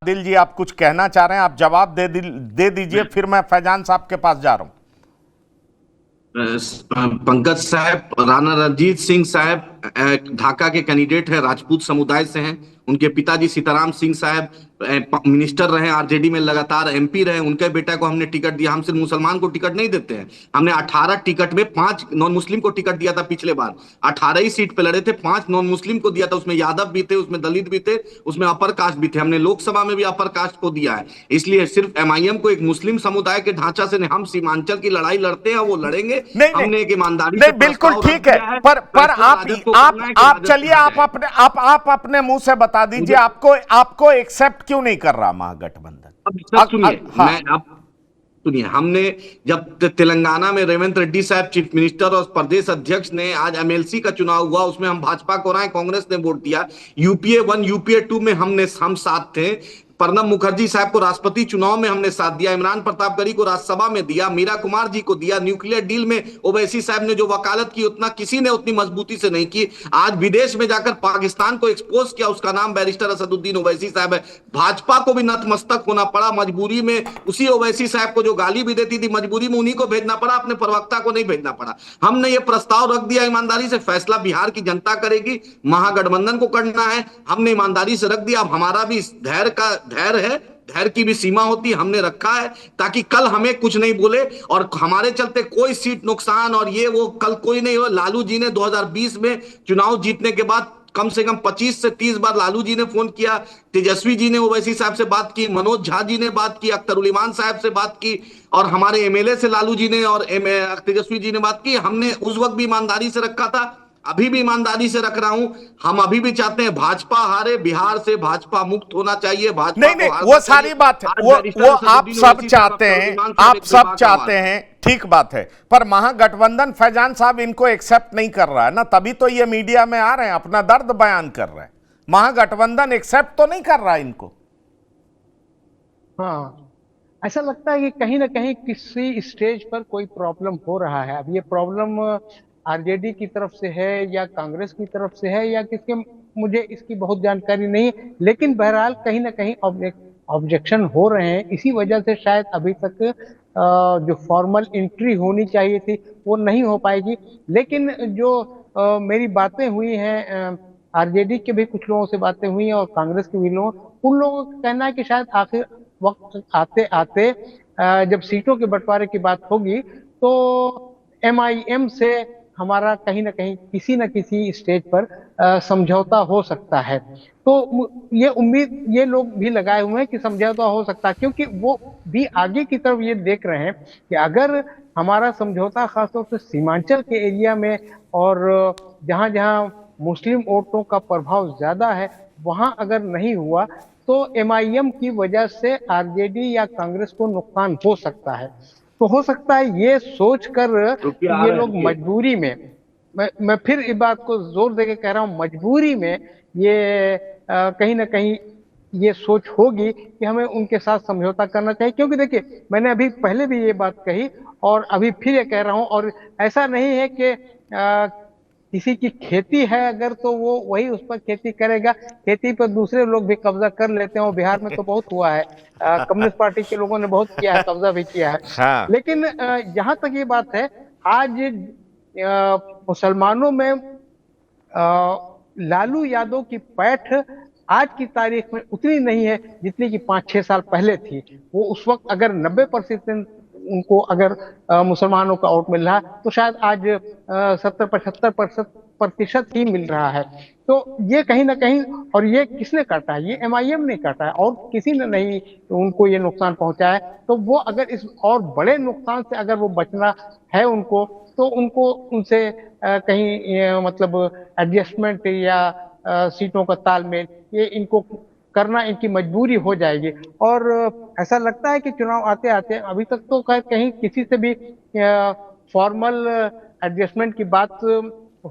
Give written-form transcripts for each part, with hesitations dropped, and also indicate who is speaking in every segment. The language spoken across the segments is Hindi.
Speaker 1: दिल जी आप कुछ कहना चाह रहे हैं, आप जवाब दे दीजिए, फिर मैं फैजान साहब के पास जा रहा हूं।
Speaker 2: पंकज साहब, राणा रणजीत सिंह साहब ढाका के कैंडिडेट है, राजपूत समुदाय से हैं। उनके पिताजी सीताराम सिंह साहब मिनिस्टर रहे, आरजेडी में लगातार एमपी रहे। उनके बेटा को हमने टिकट दिया। हम सिर्फ मुसलमान को टिकट नहीं देते हैं। हमने 18 टिकट में 5 नॉन मुस्लिम को टिकट दिया था पिछले बार। 18 ही सीट पे लड़े थे, 5 नॉन मुस्लिम को दिया था। उसमें यादव भी थे, उसमें दलित भी थे, उसमें अपर कास्ट भी थे। हमने लोकसभा में भी अपर कास्ट को दिया है। इसलिए सिर्फ एमआईएम को एक मुस्लिम समुदाय के ढांचा से हम सीमांचल की लड़ाई लड़ते हैं, वो लड़ेंगे।
Speaker 1: नहीं
Speaker 2: हमने एक ईमानदारी
Speaker 1: नहीं,
Speaker 2: से
Speaker 1: बिल्कुल
Speaker 2: प्रस्ताव
Speaker 1: ठीक
Speaker 2: रख
Speaker 1: है,
Speaker 2: दिया है।
Speaker 1: पर आप चलिए, आप अपने मुंह से बता दीजिए, आपको एक्सेप्ट क्यों नहीं कर रहा महागठबंधन?
Speaker 2: अब सुनिए, मैं आप सुनिए, हमने जब तेलंगाना में रेवंत रेड्डी साहब चीफ मिनिस्टर और प्रदेश अध्यक्ष ने, आज एमएलसी का चुनाव हुआ, उसमें हम भाजपा को रहे, कांग्रेस ने वोट दिया। यूपीए 1 यूपीए 2 में हम साथ थे। प्रणब मुखर्जी साहब को राष्ट्रपति चुनाव में हमने साथ दिया। इमरान प्रतापगढ़ी को राज्यसभा में दिया। मीरा कुमार जी को दिया। न्यूक्लियर डील में ओवैसी साहब ने जो वकालत की, उतना किसी ने उतनी मजबूती से नहीं की। आज विदेश में जाकर पाकिस्तान को एक्सपोज किया, उसका नाम बैरिस्टर असदुद्दीन ओवैसी साहब है। भाजपा को भी नतमस्तक होना पड़ा मजबूरी में। उसी ओवैसी साहब को जो गाली भी देती थी, मजबूरी में उन्हीं को भेजना पड़ा, अपने प्रवक्ता को नहीं भेजना पड़ा। हमने ये प्रस्ताव रख दिया ईमानदारी से। फैसला बिहार की जनता करेगी, महागठबंधन को करना है। हमने ईमानदारी से रख दिया। अब हमारा भी धैर्य है, धैर्य की भी सीमा होती है, हमने रखा है, ताकि कल हमें कुछ नहीं बोले और हमारे चलते कोई सीट नुकसान और ये वो कल कोई नहीं हो। लालू जी ने 2020 में चुनाव जीतने के बाद कम से कम 25 से 30 बार लालू जी ने फोन किया। तेजस्वी जी ने ओवैसी साहब से बात की, मनोज झा जी ने बात की, अख्तर उल इमान साहब से बात की, और हमारे एमएलए से लालू जी ने और तेजस्वी जी ने बात की। हमने उस वक्त भी ईमानदारी से रखा था, अभी भी ईमानदारी से रख रहा हूं। हम अभी भी चाहते हैं भाजपा हारे, बिहार से भाजपा मुक्त होना चाहिए। भाजपा
Speaker 1: नहीं, वो सारी बात है, वो आप सब चाहते हैं, आप सब चाहते हैं, ठीक बात है, पर महागठबंधन फैजान साहब इनको एक्सेप्ट नहीं कर रहा है ना, तभी तो ये मीडिया में आ रहे हैं, अपना दर्द बयान कर रहे हैं। महागठबंधन एक्सेप्ट तो नहीं कर रहा इनको।
Speaker 3: हाँ, ऐसा लगता है कि कहीं ना कहीं किसी स्टेज पर कोई प्रॉब्लम हो रहा है। अब ये प्रॉब्लम आरजेडी की तरफ से है या कांग्रेस की तरफ से है या किसके, मुझे इसकी बहुत जानकारी नहीं है, लेकिन बहरहाल कहीं ना कहीं ऑब्जेक्शन हो रहे हैं। इसी वजह से शायद अभी तक जो फॉर्मल एंट्री होनी चाहिए थी वो नहीं हो पाएगी। लेकिन जो मेरी बातें हुई हैं, आरजेडी के भी कुछ लोगों से बातें हुई हैं और कांग्रेस के भी लोगों, उन लोगों का कहना है कि शायद आखिर वक्त आते आते जब सीटों के बंटवारे की बात होगी तो एमआईएम से हमारा कहीं ना कहीं किसी न किसी स्टेज पर समझौता हो सकता है। तो ये उम्मीद ये लोग भी लगाए हुए हैं कि समझौता हो सकता है, क्योंकि वो भी आगे की तरफ ये देख रहे हैं कि अगर हमारा समझौता खासतौर से सीमांचल के एरिया में और जहां जहां मुस्लिम वोटों का प्रभाव ज्यादा है वहां अगर नहीं हुआ तो एमआईएम की वजह से आरजेडी या कांग्रेस को नुकसान हो सकता है। तो हो सकता है ये सोचकर ये लोग मजबूरी में, मैं फिर इस बात को जोर देके कह रहा हूं, मजबूरी में ये कहीं ना कहीं ये सोच होगी कि हमें उनके साथ समझौता करना चाहिए। क्योंकि देखिए, मैंने अभी पहले भी ये बात कही और अभी फिर ये कह रहा हूं, और ऐसा नहीं है कि किसी की खेती है अगर तो वो वही उस पर खेती करेगा, खेती पर दूसरे लोग भी कब्जा कर लेते हैं। बिहार में तो बहुत हुआ है, कम्युनिस्ट पार्टी के लोगों ने बहुत किया है, कब्जा भी किया है।
Speaker 1: हाँ।
Speaker 3: लेकिन जहां तक ये बात है, आज मुसलमानों में लालू यादव की पैठ आज की तारीख में उतनी नहीं है जितनी कि 5-6 साल पहले थी। वो उस वक्त अगर 90% उनको अगर मुसलमानों का वोट मिल रहा तो शायद आज 70-75% ही मिल रहा है। तो ये कहीं ना कहीं, और ये किसने काटा है? ये एमआईएम ने काटा है और किसी ने नहीं उनको ये नुकसान पहुंचाया है। तो वो अगर इस और बड़े नुकसान से अगर वो बचना है उनको, तो उनको उनसे कहीं मतलब एडजस्टमेंट या सीटों का तालमेल ये इनको करना इनकी मजबूरी हो जाएगी। और ऐसा लगता है कि चुनाव आते आते, अभी तक तो कहीं किसी से भी फॉर्मल एडजस्टमेंट की बात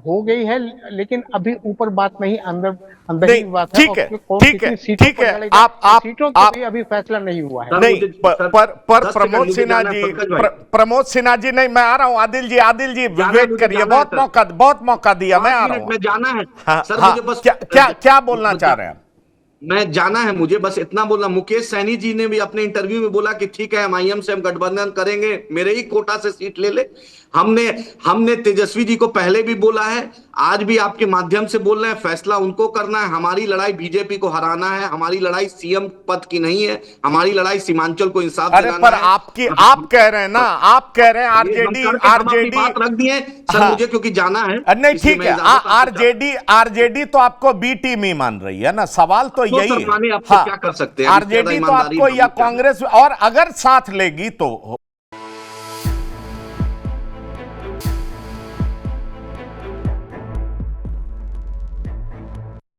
Speaker 3: हो गई है, लेकिन अभी ऊपर बात नहीं, अंदर ही बात है।
Speaker 1: ठीक है, ठीक है, ठीक है, आप
Speaker 3: सीटों का भी अभी फैसला नहीं हुआ है।
Speaker 1: नहीं, पर प्रमोद सिन्हा जी नहीं, मैं आ रहा हूं। आदिल जी वेट करिए, बहुत मौका दिया, मैं आ रहा हूं।
Speaker 2: जाना है
Speaker 1: हाँ, क्या बोलना चाह रहे हैं?
Speaker 2: मैं जाना है, मुझे बस इतना बोलना, मुकेश सैनी जी ने भी अपने इंटरव्यू में बोला कि ठीक है एमआईएम से हम गठबंधन करेंगे, मेरे ही कोटा से सीट ले ले। हमने हमने तेजस्वी जी को पहले भी बोला है, आज भी आपके माध्यम से बोल रहे हैं, फैसला उनको करना है। हमारी लड़ाई बीजेपी को हराना है, हमारी लड़ाई सीएम पद की नहीं है, हमारी लड़ाई सीमांचल को इंसाफ
Speaker 1: अरे
Speaker 2: दिलाना
Speaker 1: पर
Speaker 2: है।
Speaker 1: आप कह रहे हैं ना, आप कह रहे हैं
Speaker 2: हम
Speaker 1: आरजेडी
Speaker 2: अपनी बात रख दिए सर,
Speaker 1: हाँ।
Speaker 2: मुझे क्योंकि जाना है,
Speaker 1: नहीं
Speaker 2: इसलिए
Speaker 1: ठीक
Speaker 2: मैं
Speaker 1: है,
Speaker 2: इजाजत आपको
Speaker 1: आरजेडी तो आपको बी टीम ही मान रही है ना, सवाल तो
Speaker 2: तो
Speaker 1: यही
Speaker 2: सर
Speaker 1: है।
Speaker 2: माने, अब तो क्या कर सकते हैं,
Speaker 1: आरजेडी तो आपको या कांग्रेस और अगर साथ लेगी तो